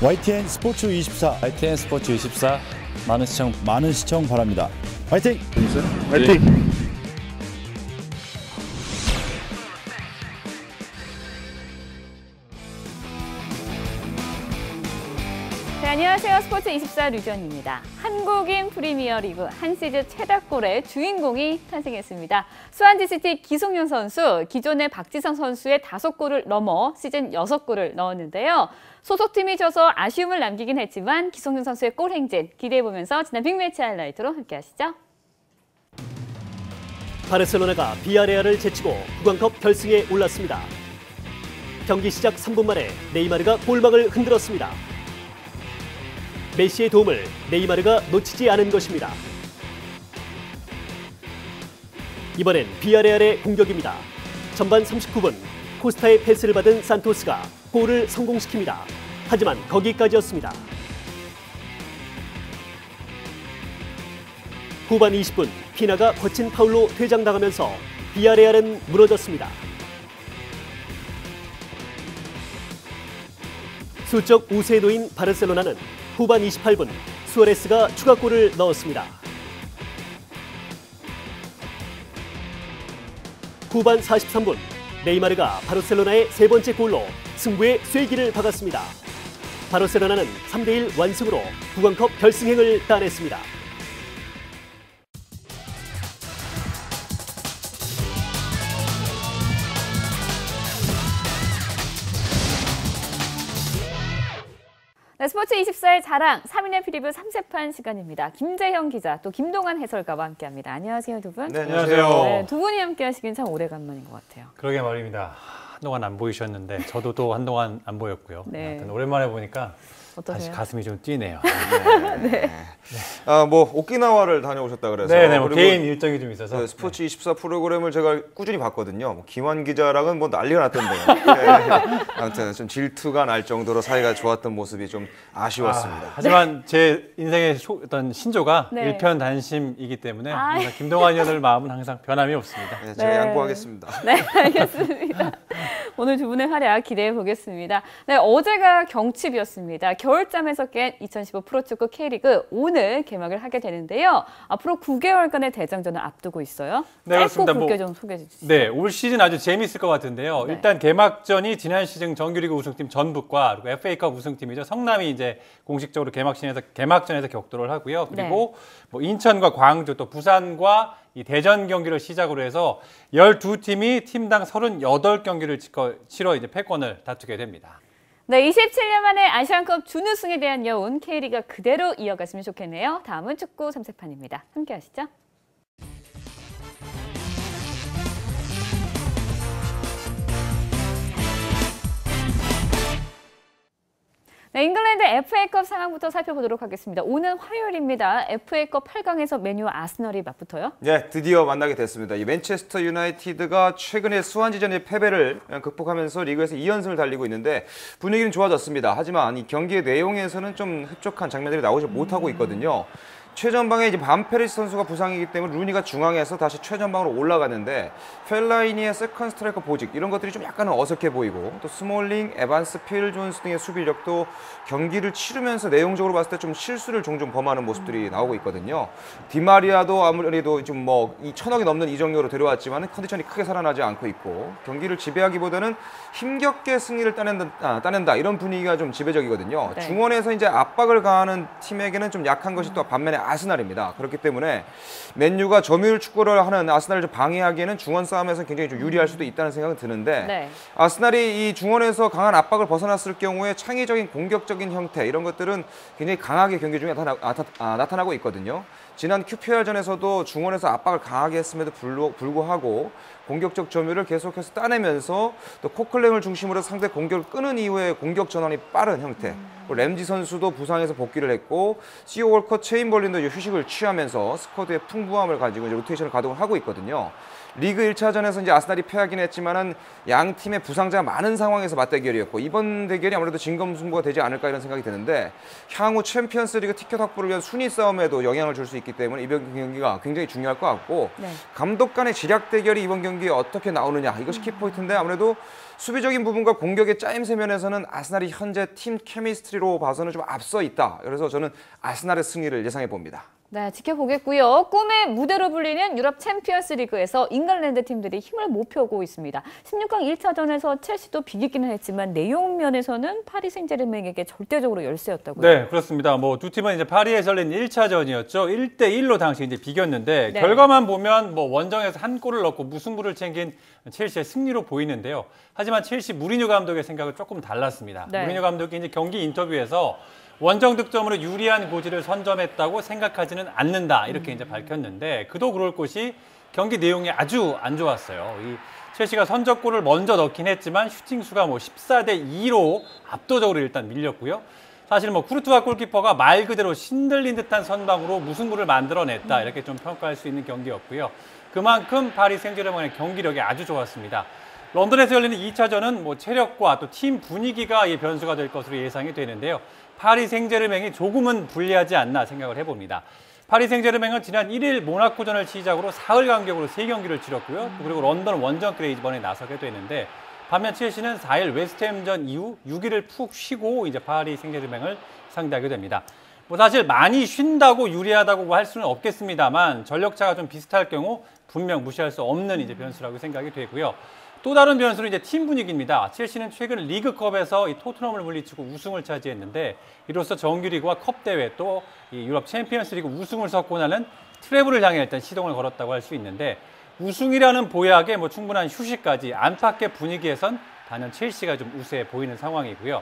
YTN 스포츠 24. YTN 스포츠 24 많은 시청 바랍니다. 화이팅! 화이팅! 네, 안녕하세요. 스포츠 24 류정입니다. 한국인 프리미어리그 한 시즌 최다골의 주인공이 탄생했습니다. 수완지시티 기성용 선수, 기존의 박지성 선수의 5골을 넘어 시즌 6골을 넣었는데요. 소속팀이 져서 아쉬움을 남기긴 했지만 기성용 선수의 골 행진 기대해보면서 지난 빅매치 하이라이트로 함께하시죠. 바르셀로나가 비아레알을 제치고 구강컵 결승에 올랐습니다. 경기 시작 3분 만에 네이마르가 골망을 흔들었습니다. 메시의 도움을 네이마르가 놓치지 않은 것입니다. 이번엔 비아레알의 공격입니다. 전반 39분 코스타의 패스를 받은 산토스가 골을 성공시킵니다. 하지만 거기까지였습니다. 후반 20분 피나가 거친 파울로 퇴장당하면서 비아레알은 무너졌습니다. 수적 우세에 놓인 바르셀로나는 후반 28분 수아레스가 추가골을 넣었습니다. 후반 43분 네이마르가 바르셀로나의 세 번째 골로 승부의 쐐기를 박았습니다. 바르셀로나는 3대1 완승으로 구강컵 결승행을 따냈습니다. 네, 스포츠 24의 자랑 3인의 프리뷰 3세판 시간입니다. 김재형 기자 또 김동환 해설가와 함께합니다. 안녕하세요 두 분. 네, 안녕하세요. 네, 두 분이 함께하시긴 참 오래간만인 것 같아요. 그러게 말입니다. 한동안 안 보이셨는데 저도 또 한동안 안 보였고요. 네. 오랜만에 보니까 어떠세요? 다시 가슴이 좀 뛰네요. 네. 뭐 오키나와를 다녀오셨다 그래서 네네, 뭐 그리고 개인 일정이 좀 있어서. 그 스포츠 24 프로그램을 제가 꾸준히 봤거든요. 뭐 김환 기자랑은 뭐 난리가 났던데요. 네. 아무튼 좀 질투가 날 정도로 사이가 좋았던 모습이 좀 아쉬웠습니다. 하지만 제 인생의 어떤 신조가 네. 일편단심이기 때문에 아. 항상 김동환 의원의 마음은 항상 변함이 없습니다. 네, 제가 네. 양보하겠습니다. 네, 알겠습니다. 오늘 두 분의 활약 기대해 보겠습니다. 네, 어제가 경칩이었습니다. 겨울잠에서 깬 2015 프로축구 K리그 오늘 개막을 하게 되는데요. 앞으로 9개월간의 대장전을 앞두고 있어요. 네, 짧고 그렇습니다. 굵게 좀 소개해 주시죠. 네, 올 시즌 아주 재미있을 것 같은데요. 네. 일단 개막전이 지난 시즌 정규리그 우승팀 전북과 그리고 FA컵 우승팀이죠. 성남이 이제 공식적으로 개막전에서 격돌을 하고요. 그리고 뭐 인천과 광주 또 부산과 이 대전 경기를 시작으로 해서 12팀이 팀당 38경기를 치러 이제 패권을 다투게 됩니다. 네, 27년 만에 아시안컵 준우승에 대한 여운 K리그가 그대로 이어갔으면 좋겠네요. 다음은 축구 3세판입니다. 함께 하시죠. 네, 잉글랜드 FA컵 상황부터 살펴보도록 하겠습니다. 오는 화요일입니다. FA컵 8강에서 맨유와 아스널이 맞붙어요. 네, 드디어 만나게 됐습니다. 이 맨체스터 유나이티드가 최근에 수완지전의 패배를 극복하면서 리그에서 2연승을 달리고 있는데 분위기는 좋아졌습니다. 하지만 이 경기의 내용에서는 좀 흡족한 장면들이 나오지 못하고 있거든요. 최전방에 이제 반페리시 선수가 부상이기 때문에 루니가 중앙에서 다시 최전방으로 올라가는데 펠라이니의 세컨 스트라이커 보직 이런 것들이 좀 약간은 어색해 보이고 또 스몰링, 에반스, 필 존스 등의 수비력도 경기를 치르면서 내용적으로 봤을 때 좀 실수를 종종 범하는 모습들이 나오고 있거든요. 디마리아도 아무래도 좀 뭐 이 1,000억이 넘는 이적료로 데려왔지만 컨디션이 크게 살아나지 않고 있고 경기를 지배하기보다는 힘겹게 승리를 따낸다 이런 분위기가 좀 지배적이거든요. 네. 중원에서 이제 압박을 가하는 팀에게는 좀 약한 것이 또 반면에 아스날입니다. 그렇기 때문에 맨유가 점유율 축구를 하는 아스날을 좀 방해하기에는 중원 싸움에서 굉장히 좀 유리할 수도 있다는 생각은 드는데 네. 아스날이 이 중원에서 강한 압박을 벗어났을 경우에 창의적인 공격적인 형태 이런 것들은 굉장히 강하게 경기 중에 나타나고 있거든요. 지난 QPR전에서도 중원에서 압박을 강하게 했음에도 불구하고 공격적 점유율을 계속해서 따내면서 또 코클랭을 중심으로 상대 공격을 끄는 이후에 공격 전환이 빠른 형태. 램지 선수도 부상에서 복귀를 했고 시오 월커, 체인벌린도 휴식을 취하면서 스쿼드의 풍부함을 가지고 이제 로테이션을 가동을 하고 있거든요. 리그 1차전에서 이제 아스날이 패하긴 했지만은 양 팀의 부상자가 많은 상황에서 맞대결이었고 이번 대결이 아무래도 진검승부가 되지 않을까 이런 생각이 드는데 향후 챔피언스리그 티켓 확보를 위한 순위 싸움에도 영향을 줄 수 있기 때문에 이번 경기가 굉장히 중요할 것 같고 네. 감독 간의 지략 대결이 이번 경기에 어떻게 나오느냐 이것이 키포인트인데 아무래도 수비적인 부분과 공격의 짜임새 면에서는 아스날이 현재 팀 케미스트리로 봐서는 좀 앞서 있다. 그래서 저는 아스날의 승리를 예상해 봅니다. 네, 지켜보겠고요. 꿈의 무대로 불리는 유럽 챔피언스 리그에서 잉글랜드 팀들이 힘을 못 펴고 있습니다. 16강 1차전에서 첼시도 비기기는 했지만 내용 면에서는 파리 생제르맹에게 절대적으로 열세였다고요. 네, 그렇습니다. 뭐 두 팀은 이제 파리에서 열린 1차전이었죠. 1대1로 당시 이제 비겼는데 네. 결과만 보면 뭐 원정에서 한 골을 넣고 무승부를 챙긴 첼시의 승리로 보이는데요. 하지만 첼시 무리뉴 감독의 생각은 조금 달랐습니다. 네. 무리뉴 감독이 이제 경기 인터뷰에서 원정 득점으로 유리한 고지를 선점했다고 생각하지는 않는다 이렇게 이제 밝혔는데 그도 그럴 것이 경기 내용이 아주 안 좋았어요. 이 첼시가 선제골을 먼저 넣긴 했지만 슈팅 수가 뭐 14대 2로 압도적으로 일단 밀렸고요. 사실 뭐 쿠르투아 골키퍼가 말 그대로 신들린 듯한 선방으로 무승부를 만들어냈다 이렇게 좀 평가할 수 있는 경기였고요. 그만큼 파리 생제르맹의 경기력이 아주 좋았습니다. 런던에서 열리는 2차전은 뭐 체력과 또 팀 분위기가 이 변수가 될 것으로 예상이 되는데요. 파리 생제르맹이 조금은 불리하지 않나 생각을 해봅니다. 파리 생제르맹은 지난 1일 모나코전을 시작으로 사흘 간격으로 3경기를 치렀고요. 그리고 런던 원정길에 이번에 나서게 되는데 반면 첼시는 4일 웨스트햄전 이후 6일을 푹 쉬고 이제 파리 생제르맹을 상대하게 됩니다. 뭐 사실 많이 쉰다고 유리하다고 할 수는 없겠습니다만 전력차가 좀 비슷할 경우 분명 무시할 수 없는 이제 변수라고 생각이 되고요. 또 다른 변수는 이제 팀 분위기입니다. 첼시는 최근 리그컵에서 이 토트넘을 물리치고 우승을 차지했는데 이로써 정규리그와 컵 대회 또 이 유럽 챔피언스리그 우승을 석권하는 트래블을 향해 일단 시동을 걸었다고 할 수 있는데 우승이라는 보약에 뭐 충분한 휴식까지 안팎의 분위기에선 단연 첼시가 좀 우세해 보이는 상황이고요.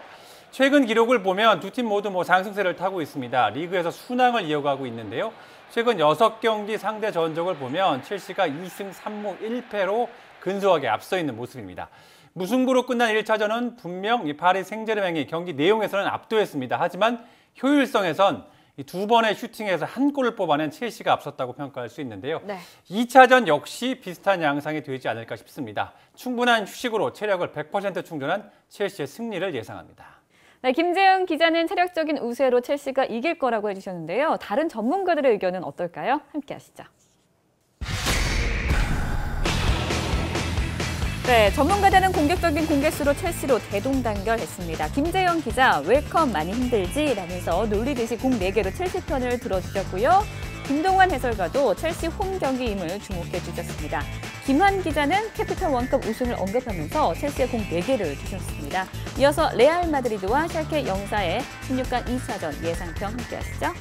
최근 기록을 보면 두 팀 모두 뭐 상승세를 타고 있습니다. 리그에서 순항을 이어가고 있는데요. 최근 6경기 상대 전적을 보면 첼시가 2승 3무 1패로 근소하게 앞서 있는 모습입니다. 무승부로 끝난 1차전은 분명 이 파리 생제르맹이 경기 내용에서는 압도했습니다. 하지만 효율성에선 이 두 번의 슈팅에서 한 골을 뽑아낸 첼시가 앞섰다고 평가할 수 있는데요. 네. 2차전 역시 비슷한 양상이 되지 않을까 싶습니다. 충분한 휴식으로 체력을 100% 충전한 첼시의 승리를 예상합니다. 네, 김재영 기자는 체력적인 우세로 첼시가 이길 거라고 해주셨는데요. 다른 전문가들의 의견은 어떨까요? 함께 하시죠. 네, 전문가들은 공격적인 공격수로 첼시로 대동단결했습니다. 김재영 기자, 웰컴 많이 힘들지? 라면서 놀리듯이 공 4개로 첼시 편을 들어주셨고요. 김동완 해설가도 첼시 홈 경기임을 주목해 주셨습니다. 김환 기자는 캐피털 원컵 우승을 언급하면서 첼시의 공 4개를 주셨습니다. 이어서 레알 마드리드와 샬케 04의 16강 2차전 예상평 함께 하시죠.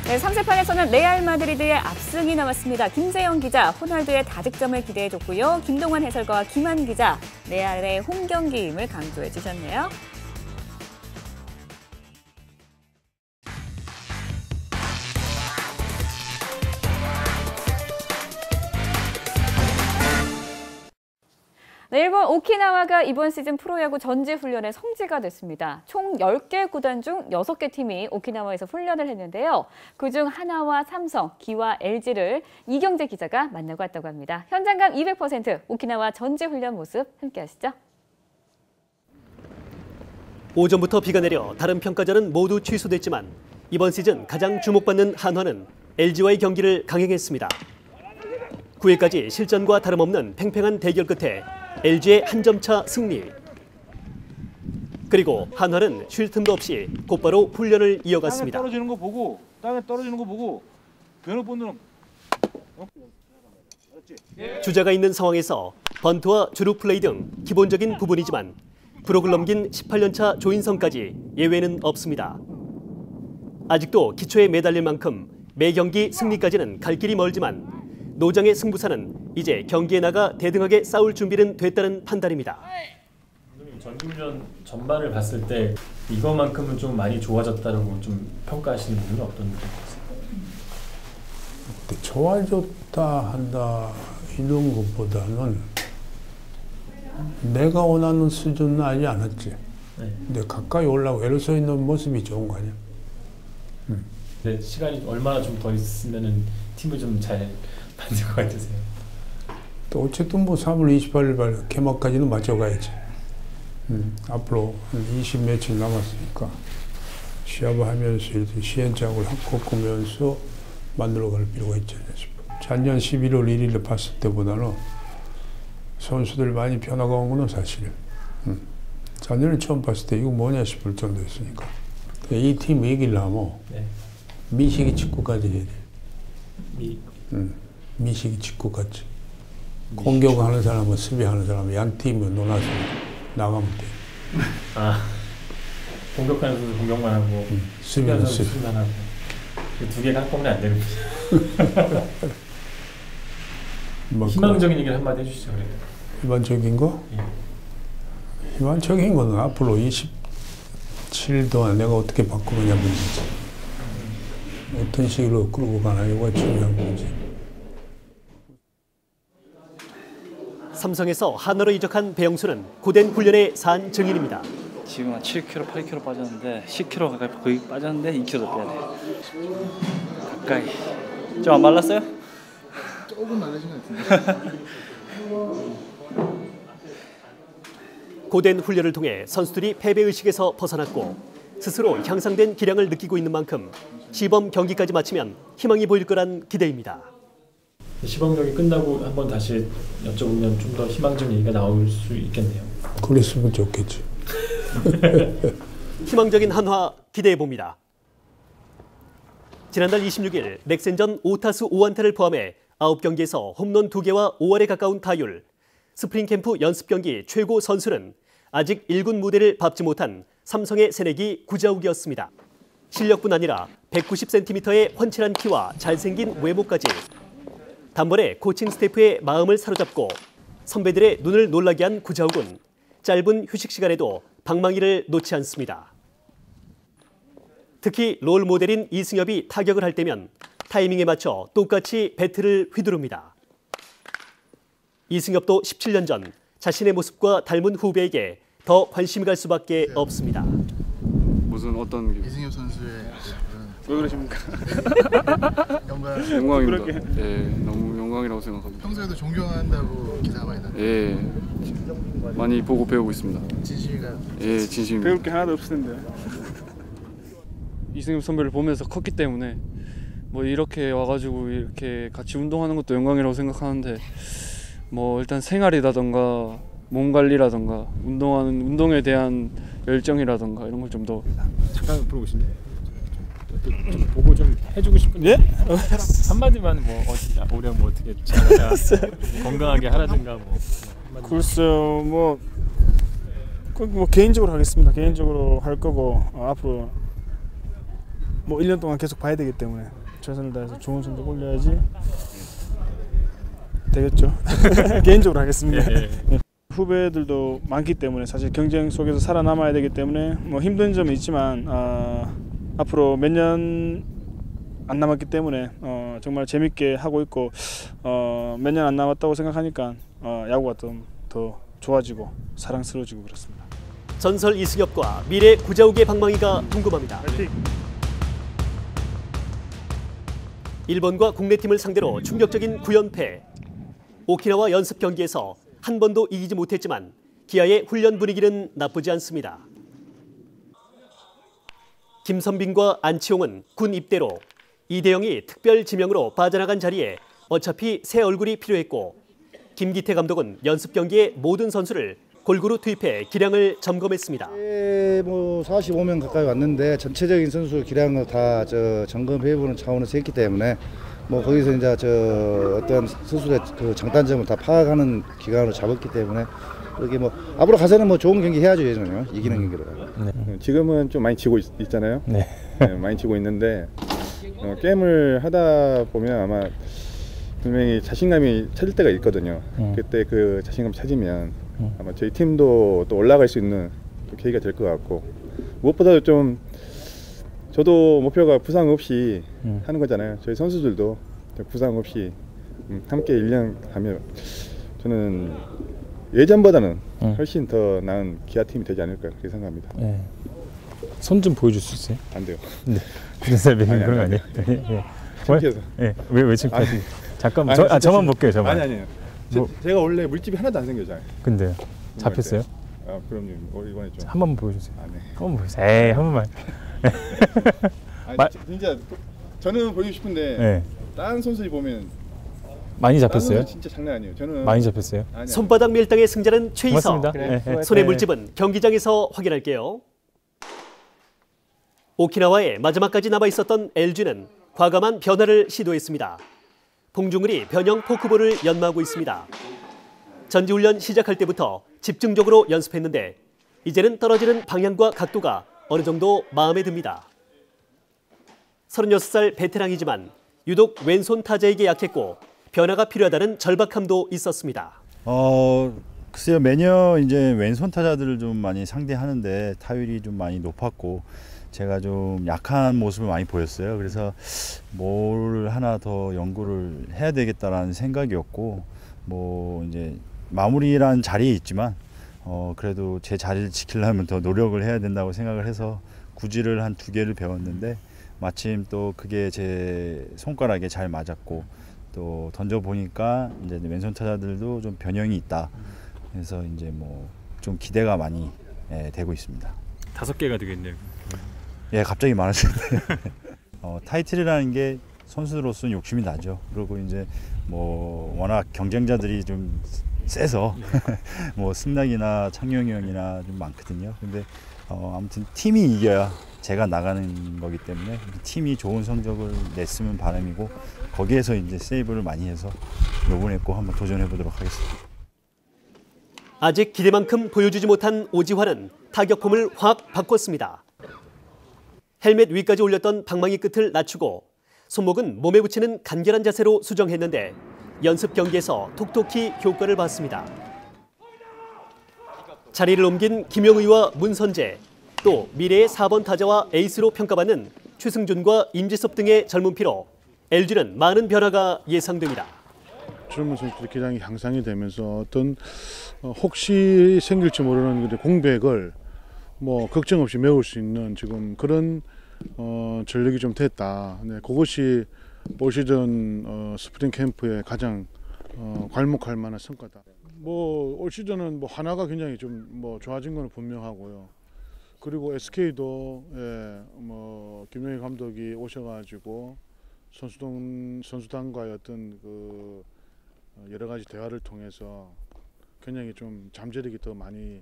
네, 3세판에서는 레알 마드리드의 압승이 나왔습니다. 김재영 기자, 호날두의 다득점을 기대해줬고요. 김동완 해설가와 김한 기자, 레알의 홈 경기임을 강조해 주셨네요. 네, 일본 오키나와가 이번 시즌 프로야구 전지훈련의 성지가 됐습니다. 총 10개 구단 중 6개 팀이 오키나와에서 훈련을 했는데요. 그중 하나와 삼성, 기와 LG를 이경재 기자가 만나고 왔다고 합니다. 현장감 200% 오키나와 전지훈련 모습 함께 하시죠. 오전부터 비가 내려 다른 평가전은 모두 취소됐지만 이번 시즌 가장 주목받는 한화는 LG와의 경기를 강행했습니다. 9회까지 실전과 다름없는 팽팽한 대결 끝에 LG의 한 점 차 승리. 그리고 한화는 쉴 틈도 없이 곧바로 훈련을 이어갔습니다. 땅에 떨어지는 거 보고 변호 본드는 주자가 있는 상황에서 번트와 주루 플레이 등 기본적인 부분이지만 부록을 넘긴 18년차 조인성까지 예외는 없습니다. 아직도 기초에 매달릴 만큼 매 경기 승리까지는 갈 길이 멀지만 노장의 승부사는 이제 경기에 나가 대등하게 싸울 준비는 됐다는 판단입니다. 전지훈련 전반을 봤을 때 이거만큼은 좀 많이 좋아졌다고 좀 평가하시는 분은 어떤 분이세요? 좋아졌다 한다 이런 것보다는 내가 원하는 수준은 아니지 않았지. 네. 근데 가까이 올라오고 애를 서 있는 모습이 좋은 거 아니야. 근데 시간이 얼마나 좀 더 있으면은 팀을 좀 잘 만들 것 같으세요? 또 어쨌든 뭐 3월 28일 개막까지는 맞춰가야지. 앞으로 한 20 며칠 남았으니까 시합을 하면서 이렇게 시행착오를 겪으면서 만들어갈 필요가 있지 않나 싶어요. 작년 11월 1일에 봤을 때보다는 선수들 많이 변화가 온 거는 사실이에요. 작년에 처음 봤을 때 이거 뭐냐 싶을 정도였으니까. 이 팀 얘기를 하면 네. 미식이 직구까지 해야 돼. 미 미식이 직구까지. 공격하는 사람은 수비하는 사람은 양 팀을 놀아서 나가면 돼. 아 공격하는 선수 공격만 하고 수비는 수비. 수비만 하고 두 개가 한꺼번에 안 되는 거죠. 뭐 희망적인 얘기를 한마디 해주시죠. 그래도. 희망적인 거? 예. 희망적인 거는 앞으로 27일 동안 내가 어떻게 바꾸느냐 문제지. 어떤 식으로 끌고 가느냐가 중요한 문제. 삼성에서 한화로 이적한 배영수는 고된 훈련의 산 증인입니다. 지금 한 7kg, 8kg 빠졌는데 10kg 가까이 거의 빠졌는데 2kg 더 빼야 돼. 가까이. 좀 안 말랐어요? 조금 말라진 것 같은데. 고된 훈련을 통해 선수들이 패배의식에서 벗어났고 스스로 향상된 기량을 느끼고 있는 만큼 시범 경기까지 마치면 희망이 보일 거란 기대입니다. 시범 경기 끝나고 한번 다시 여쭤보면 좀 더 희망적인 얘기가 나올 수 있겠네요. 그랬으면 좋겠지. 희망적인 한화 기대해 봅니다. 지난달 26일 넥센전 5타수 5안타를 포함해 9경기에서 홈런 2개와 5할에 가까운 타율, 스프링 캠프 연습 경기 최고 선수는 아직 1군 무대를 밟지 못한 삼성의 새내기 구자욱이었습니다. 실력뿐 아니라 190cm의 훤칠한 키와 잘생긴 외모까지 단번에 코칭 스태프의 마음을 사로잡고 선배들의 눈을 놀라게 한 구자욱은 짧은 휴식 시간에도 방망이를 놓지 않습니다. 특히 롤 모델인 이승엽이 타격을 할 때면 타이밍에 맞춰 똑같이 배트를 휘두릅니다. 이승엽도 17년 전 자신의 모습과 닮은 후배에게 더 관심이 갈 수밖에 없습니다. 무슨 어떤 이승엽 선수의 왜 그러십니까? 영광입니다. 예, 너무 영광이라고 생각합니다. 평소에도 존경한다고 기사가 많이 나요. 예, 많이 보고 배우고 있습니다. 진심인가요? 예, 진심입니다. 배울 게 하나도 없을 텐데. 이승엽 선배를 보면서 컸기 때문에 뭐 이렇게 와가지고 이렇게 같이 운동하는 것도 영광이라고 생각하는데 뭐 일단 생활이라던가 몸 관리라던가 운동에 대한 열정이라던가 이런 걸 좀 더 잠깐 물어보실래요? 좀 보고 좀 해주고 싶은데 예? 한마디만 뭐 올해 뭐 어떻게 잘 건강하게 하라든가 뭐 글쎄요 뭐 개인적으로 하겠습니다. 개인적으로 할 거고 앞으로 뭐 1년 동안 계속 봐야 되기 때문에 최선을 다해서 좋은 성적 올려야지 되겠죠. 개인적으로 하겠습니다. 예, 예. 후배들도 많기 때문에 사실 경쟁 속에서 살아남아야 되기 때문에 뭐 힘든 점은 있지만 앞으로 몇 년 안 남았기 때문에 정말 재밌게 하고 있고 몇 년 안 남았다고 생각하니까 야구가 좀 더 좋아지고 사랑스러워지고 그렇습니다. 전설 이승엽과 미래 구자욱의 방망이가 궁금합니다. 파이팅! 일본과 국내팀을 상대로 충격적인 9연패. 오키나와 연습 경기에서 한 번도 이기지 못했지만 기아의 훈련 분위기는 나쁘지 않습니다. 김선빈과 안치홍은 군 입대로 이대영이 특별 지명으로 빠져나간 자리에 어차피 새 얼굴이 필요했고 김기태 감독은 연습 경기에 모든 선수를 골고루 투입해 기량을 점검했습니다. 뭐 45명 가까이 왔는데 전체적인 선수 기량을 다 점검해보는 차원에서 했기 때문에 뭐 거기서 이제 어떤 선수의 그 장단점을 다 파악하는 기간으로 잡았기 때문에 여기 뭐 앞으로 가서는 뭐 좋은 경기 해야죠. 예전에 이기는 경기로. 네. 지금은 좀 많이 지고 있잖아요. 네. 네, 많이 지고 있는데 게임을 하다 보면 아마 분명히 자신감이 찾을 때가 있거든요. 그때 그 자신감 찾으면 아마 저희 팀도 또 올라갈 수 있는 계기가 될 것 같고 무엇보다도 좀 저도 목표가 부상 없이 하는 거잖아요. 저희 선수들도 부상 없이 함께 1년 하면 저는 예전보다는 훨씬 더 나은 기아팀이 되지 않을까 그렇게 생각합니다. 네. 손 좀 보여줄 수 있어요? 안 돼요. 네. 무슨 그런 거 아니에요? 예. 창피해서. 예. 왜 창피하세요? 잠깐만. 아니, 저만 볼게요. 저만. 아니에요. 뭐, 제가 원래 물집이 하나도 안 생겨져요. 근데요. 잡혔어요? 아, 그럼요. 이번에 좀. 한 번만 보여주세요. 아, 네. 한 번만 보여주세요. 에이, 한 번만. 아니, 진짜 저는 보이고 싶은데 네. 다른 선수들 보면 많이 잡혔어요? 진짜 장난 아니에요. 저는 많이 잡혔어요? 손바닥 밀당의 승자는 최희서. 그래, 손의 물집은 경기장에서 확인할게요. 오키나와에 마지막까지 남아 있었던 LG는 과감한 변화를 시도했습니다. 봉중을이 변형 포크볼을 연마하고 있습니다. 전지훈련 시작할 때부터 집중적으로 연습했는데 이제는 떨어지는 방향과 각도가 어느 정도 마음에 듭니다. 36살 베테랑이지만 유독 왼손 타자에게 약했고 변화가 필요하다는 절박함도 있었습니다. 글쎄요, 매년 이제 왼손 타자들을 좀 많이 상대하는데 타율이 좀 많이 높았고 제가 좀 약한 모습을 많이 보였어요. 그래서 뭘 하나 더 연구를 해야 되겠다라는 생각이었고, 뭐 이제 마무리란 자리에 있지만 그래도 제 자리를 지키려면 더 노력을 해야 된다고 생각을 해서 구질을 한 2개를 배웠는데 마침 또 그게 제 손가락에 잘 맞았고 또 던져 보니까 이제 왼손 타자들도 좀 변형이 있다. 그래서 이제 뭐 좀 기대가 많이 되고 있습니다. 5개가 되겠네요. 예, 갑자기 많아졌네요. 타이틀이라는 게 선수로서는 욕심이 나죠. 그리고 이제 뭐 워낙 경쟁자들이 좀 세서 뭐 승락이나 창용이 형이나 좀 많거든요. 근데 아무튼 팀이 이겨야 제가 나가는 거기 때문에 팀이 좋은 성적을 냈으면 바람이고 거기에서 이제 세이브를 많이 해서 요번에 꼭 한번 도전해 보도록 하겠습니다. 아직 기대만큼 보여주지 못한 오지환은 타격폼을 확 바꿨습니다. 헬멧 위까지 올렸던 방망이 끝을 낮추고 손목은 몸에 붙이는 간결한 자세로 수정했는데 연습 경기에서 톡톡히 효과를 봤습니다. 자리를 옮긴 김영의와 문선재, 또 미래의 4번 타자와 에이스로 평가받는 최승준과 임지섭 등의 젊은 피로 LG는 많은 변화가 예상됩니다. 젊은 선수들의 기량이 향상이 되면서 어떤 혹시 생길지 모르는 공백을 뭐 걱정 없이 메울 수 있는 지금 그런 전력이 좀 됐다. 네, 그것이 올 시즌 스프링 캠프의 가장 괄목할 만한 성과다. 뭐 올 시즌은 뭐 하나가 굉장히 좀 뭐 좋아진 건 분명하고요. 그리고 SK도 뭐 김영희 감독이 오셔가지고 선수단과의 어떤 그 여러 가지 대화를 통해서 굉장히 좀 잠재력이 더 많이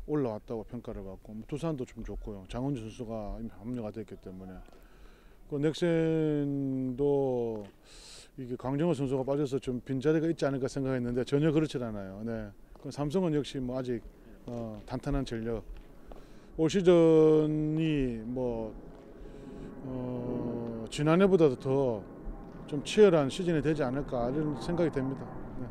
올라왔다고 평가를 받고 두산도 좀 좋고요. 장원주 선수가 합류가 됐기 때문에 그 넥센도 이게 강정호 선수가 빠져서 좀 빈자리가 있지 않을까 생각했는데 전혀 그렇지 않아요. 네. 그 삼성은 역시 뭐 아직 탄탄한 전력. 올 시즌이 뭐 지난해보다도 더 좀 치열한 시즌이 되지 않을까 이런 생각이 됩니다. 네.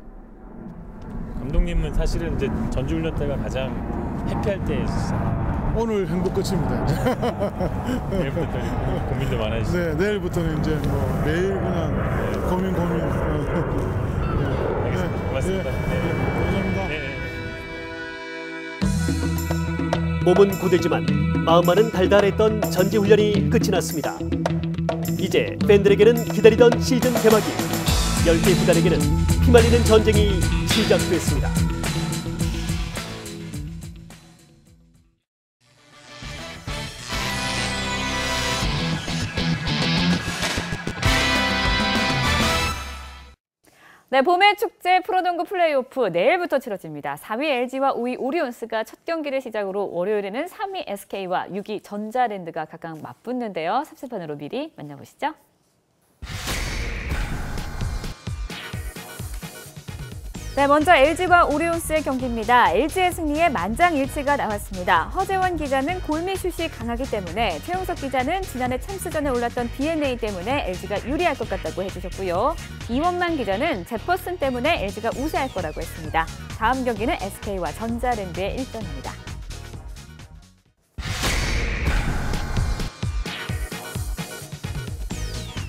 감독님은 사실은 이제 전주훈련 때가 가장 해피할 때였어요. 오늘 행복 끝입니다. 내일부터 고민도 많아지죠. 네, 내일부터는 이제 뭐 매일 그냥 고민. 알겠습니다. 고맙습니다. 감사합니다. 몸은 고되지만 마음만은 달달했던 전지훈련이 끝이 났습니다. 이제 팬들에게는 기다리던 시즌 개막이, 10개 구단에게는 피말리는 전쟁이 시작됐습니다. 네, 봄의 축제 프로농구 플레이오프 내일부터 치러집니다. 4위 LG와 5위 오리온스가 첫 경기를 시작으로 월요일에는 3위 SK와 6위 전자랜드가 각각 맞붙는데요. 삽세판으로 미리 만나보시죠. 네, 먼저 LG와 오리온스의 경기입니다. LG의 승리에 만장일치가 나왔습니다. 허재원 기자는 골밑슛이 강하기 때문에, 최용석 기자는 지난해 챔스전에 올랐던 DNA 때문에 LG가 유리할 것 같다고 해주셨고요. 이원만 기자는 제퍼슨 때문에 LG가 우세할 거라고 했습니다. 다음 경기는 SK와 전자랜드의 일전입니다.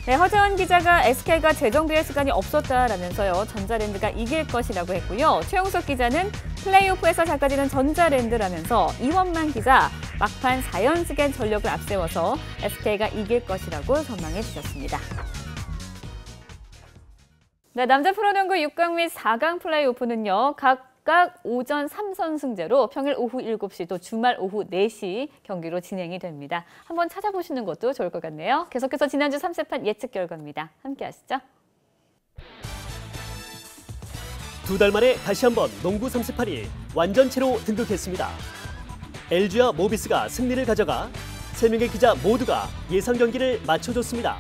네, 허재원 기자가 SK가 재정비할 시간이 없었다라면서요. 전자랜드가 이길 것이라고 했고요. 최용석 기자는 플레이오프에서 작아지는 전자랜드라면서, 이원만 기자, 막판 4연승의 전력을 앞세워서 SK가 이길 것이라고 전망해 주셨습니다. 네, 남자 프로농구 6강 및 4강 플레이오프는요. 각각 오전 3선승제로 평일 오후 7시 또 주말 오후 4시 경기로 진행이 됩니다. 한번 찾아보시는 것도 좋을 것 같네요. 계속해서 지난주 3세판 예측 결과입니다. 함께 하시죠. 2달 만에 다시 한번 농구 3세판이 완전체로 등극했습니다. LG와 모비스가 승리를 가져가 3명의 기자 모두가 예상 경기를 맞춰줬습니다.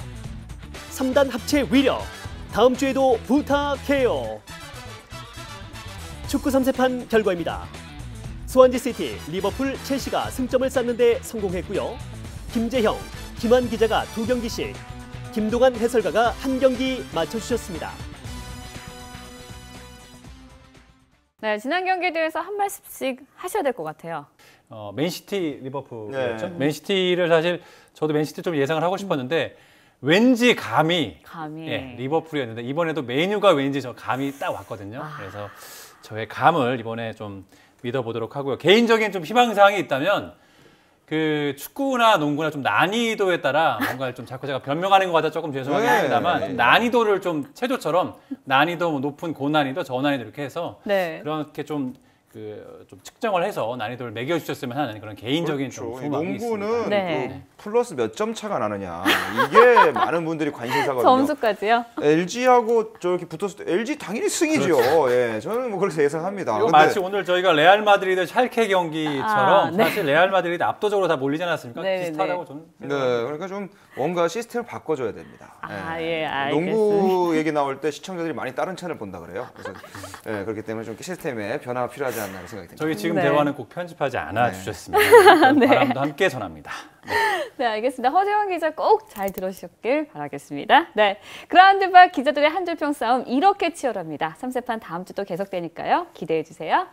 3단 합체 위력, 다음 주에도 부탁해요. 축구 3세판 결과입니다. 스완지시티, 리버풀, 첼시가 승점을 쌓는 데 성공했고요. 김재형, 김한 기자가 2경기씩, 김동환 해설가가 1경기 맞춰주셨습니다. 네, 지난 경기에 대해서 한 말씀씩 하셔야 될 것 같아요. 맨시티 리버풀이었죠. 네. 맨시티를 사실 저도 맨시티 좀 예상을 하고 싶었는데 왠지 감이 예, 리버풀이었는데 이번에도 메뉴가 왠지 저 감이 딱 왔거든요. 그래서 저의 감을 이번에 좀 믿어보도록 하고요. 개인적인 좀 희망사항이 있다면 그 축구나 농구나 좀 난이도에 따라 뭔가 좀 자꾸 제가 변명하는 것 같아 조금 죄송하긴 합니다만 난이도를 좀 체조처럼 난이도 높은 고난이도 저난이도 이렇게 해서 그렇게 좀 측정을 해서 난이도를 매겨주셨으면 하는 그런 개인적인 좀 소망이 있습니다. 농구는 플러스 몇 점 차가 나느냐 이게 많은 분들이 관심사거든요. 점수까지요? LG하고 저렇게 붙었을 때 LG 당연히 승이죠. 그렇죠. 예, 저는 뭐 그렇게 예상합니다. 이거 마치 오늘 저희가 레알 마드리드 샬케 경기처럼 사실 레알 마드리드 압도적으로 다 몰리지 않았습니까? 비슷하다고 저는. 네, 그러니까 좀 뭔가 시스템을 바꿔줘야 됩니다. 예, 농구 얘기 나올 때 시청자들이 많이 다른 채널 본다 그래요. 그래서 그렇기 때문에 좀 시스템에 변화가 필요하지 않나 생각이 듭니다. 저희 지금 대화는 꼭 편집하지 않아 주셨습니다. 바람도 함께 전합니다. 네, 알겠습니다. 허재원 기자 꼭 잘 들으셨길 바라겠습니다. 네, 그라운드박 기자들의 한줄평 싸움 이렇게 치열합니다. 3세판 다음 주 또 계속되니까요. 기대해 주세요.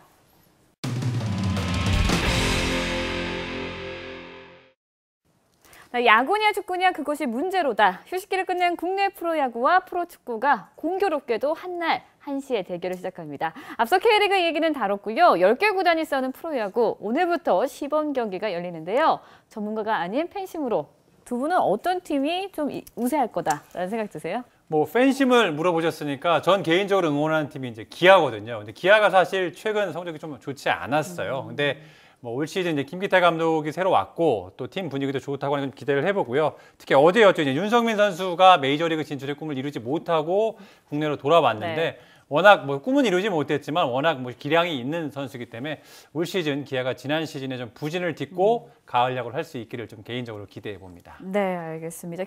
야구냐 축구냐 그것이 문제로다. 휴식기를 끝낸 국내 프로야구와 프로축구가 공교롭게도 한날 1시에 대결을 시작합니다. 앞서 K리그 얘기는 다뤘고요. 10개 구단이 싸우는 프로야구 오늘부터 시범 경기가 열리는데요. 전문가가 아닌 팬심으로 두 분은 어떤 팀이 좀 우세할 거다라는 생각 드세요? 뭐 팬심을 물어보셨으니까 전 개인적으로 응원하는 팀이 이제 기아거든요. 근데 기아가 사실 최근 성적이 좀 좋지 않았어요. 근데 뭐 올 시즌 이제 김기태 감독이 새로 왔고 또 팀 분위기도 좋다고 하는 기대를 해보고요. 특히 어제였죠. 이제 윤석민 선수가 메이저리그 진출의 꿈을 이루지 못하고 국내로 돌아왔는데 워낙 뭐 꿈은 이루지 못했지만 워낙 뭐 기량이 있는 선수이기 때문에 올 시즌 기아가 지난 시즌에 좀 부진을 딛고 가을 야구를 할 수 있기를 좀 개인적으로 기대해 봅니다. 네, 알겠습니다.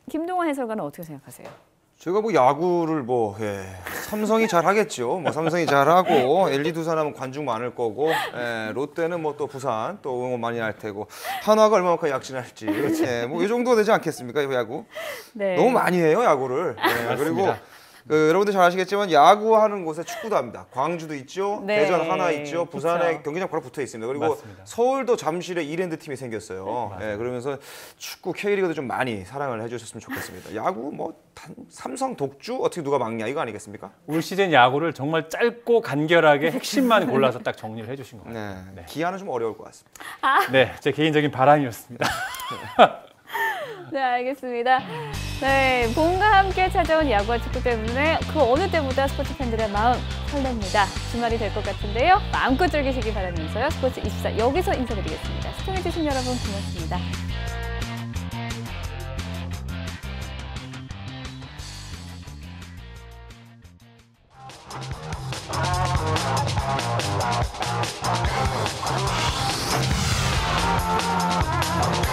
김동환 해설가는 어떻게 생각하세요? 제가 뭐 야구를 삼성이 잘 하겠죠. 뭐 삼성이 잘하고 LG 두산하면 관중 많을 거고 롯데는 뭐 또 부산 또 응원 많이 할 테고 한화가 얼마만큼 약진할지 뭐 이 정도 되지 않겠습니까? 이 야구 너무 많이 해요 야구를. 그리고 여러분들 잘 아시겠지만 야구하는 곳에 축구도 합니다. 광주도 있죠. 대전 하나 있죠. 부산에 경기장 바로 붙어 있습니다. 그리고 맞습니다. 서울도 잠실에 이랜드 팀이 생겼어요. 그러면서 축구 K리그도 좀 많이 사랑을 해주셨으면 좋겠습니다. 야구 뭐 삼성 독주 어떻게 누가 막냐 이거 아니겠습니까? 올 시즌 야구를 정말 짧고 간결하게 핵심만 골라서 딱 정리를 해주신 것 같아요. 네. 기아는 좀 어려울 것 같습니다. 네, 제 개인적인 바람이었습니다. 네, 알겠습니다. 네, 봄과 함께 찾아온 야구와 축구 때문에 그 어느 때보다 스포츠 팬들의 마음 설렙니다. 주말이 될 것 같은데요. 마음껏 즐기시기 바라면서요. 스포츠 24 여기서 인사드리겠습니다. 시청해주신 여러분 고맙습니다. We'll be right back.